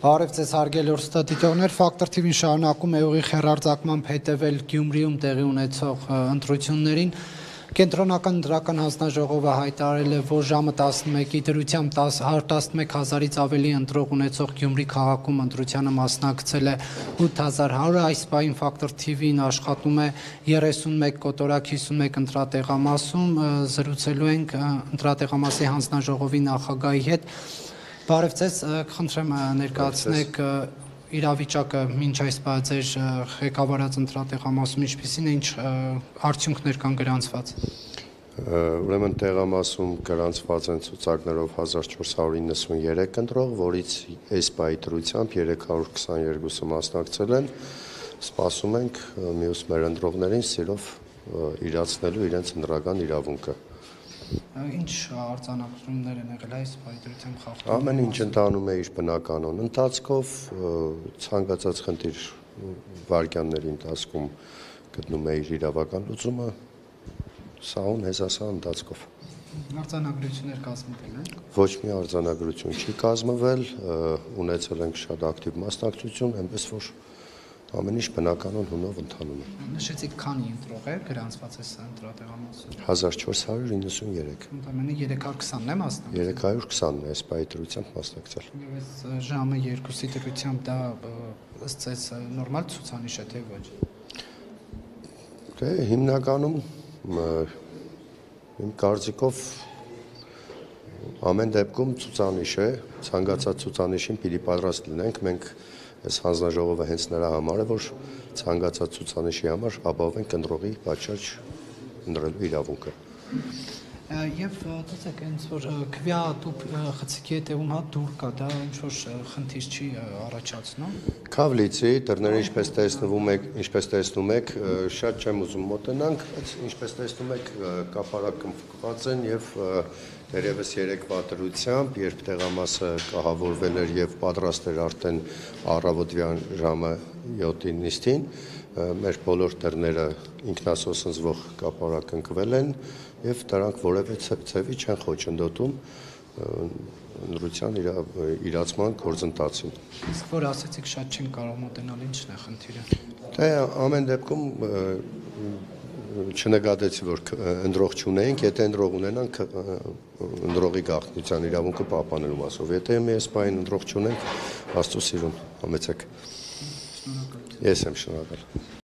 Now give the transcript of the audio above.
Բարև ձեզ հարգելի ստատիկներ, Ֆակտոր TV-ն շարունակում է ուղիղ հեռարձակմամբ հետևել Գյումրիում տեղի ունեցող ընտրություններին։ Կենտրոնական ընտրական հանձնաժողովը հայտարարել է, որ ժամը 11-ի դրությամբ 11,000-ից ավելի ընտրող ունեցող Գյումրի քաղաքում ընտրությանը մասնակցել է 8100-ը։ Այս պահին Ֆակտոր TV-ն աշխատում է 31 կոտորակ 51 ընտրատեղամասում, զրուցելու ենք ընտրատեղամասի հանձնաժողովի նախագահի հետ։ Բարև ձեզ, խնդրեմ ներկայացնեք իրավիճակը մինչ այս պահ ձեր ղեկավարած ընտրատեղամասում ինչպիսին է, ինչ արդյունքներ կան գրանցված։ Ուրեմն տեղամասում գրանցված են ցուցակներով 1493 ընտրող, որից այս պահի դրությամբ 322-ը մասնակցել են։ Սպասում ենք մյուս մեր ընտրողներին սիրով իրացնելու իրենց ընտրական իրավունքը։ Ինչ արձանագրումներ են եղել այս պահի դրությամբ խախտում։ Ամեն ինչ ընթանում է իր բնականոն ընթացքով, ցանկացած խնդիր վայրկյանների ընթացքում գտնում է իր իրավական լուծումը, սա հեզասա ընթացքով։ Արձանագրություններ կազմվել են։ Ոչ մի արձանագրություն չի կազմվել, ունեցել ենք շատ ակտիվ մասնակցություն, այնպես որ ամեն ինչ բնականոն հունով ընթանում է։ Նշեցիք քանի ընտրող է գրանցված այս ընտրատեղամասում։ 1493։ Ընդամենը 320-ն է մասնակցել։ 320-ն է այս պահի դրությամբ մասնակցել։ Եվ այս ժամը 2-ի դրությամբ դա ըստ ձեզ նորմալ ցուցանիշ է, թե ոչ։ Դե հիմնականում իմ կարծիքով ամեն դեպքում ցուցանիշ է, ցանկացած ցուցանիշին պիտի պատրաստ լինենք, մենք այս հանձնաժողովը հենց նրա համար է, որ ցանկացած ցուցանիշի համար ապահովենք ընտրողի պատշաճ ընտրելու իրավունքը։ Եվ դուք այնց որ քվեատուփ խցիկի հետևում հա դուր կա, դա ինչ որ խնդիր չի առաջացնում։ Քավլիցի դռները ինչպես տեսնում եք, շատ չեմ ուզում մոտենանք, բայց ինչպես տեսնում եք, կապարակմված են եւ դերևս 3 դրությամբ, երբ տեղամասը կահավորվել էր եւ պատրաստ էր արդեն առավոտվյան ժամը 7-ին նիստին, մեր բոլոր դռները ինքնասոսնձվող կապարակնկվել են եւ դրանք որևէ ցեվի չեն խոչընդոտում ընտրության իրացման գործընթացին։ Իսկ որ ասեցիք շատ չեն կարող մոտենալ, ինչն է խնդիրը։ Դե ամեն դեպքում չնկատեցի, որ ընտրող չունեինք, եթե ընտրող ունենանք ընտրողի գաղտնիության իրավունքը պահպանելու մասով։ Եթե մի սպայն ընտրող չունենք, Աստծո սիրուն համեցեք։ Շնորհակալ։ Ես եմ շնորհակալ։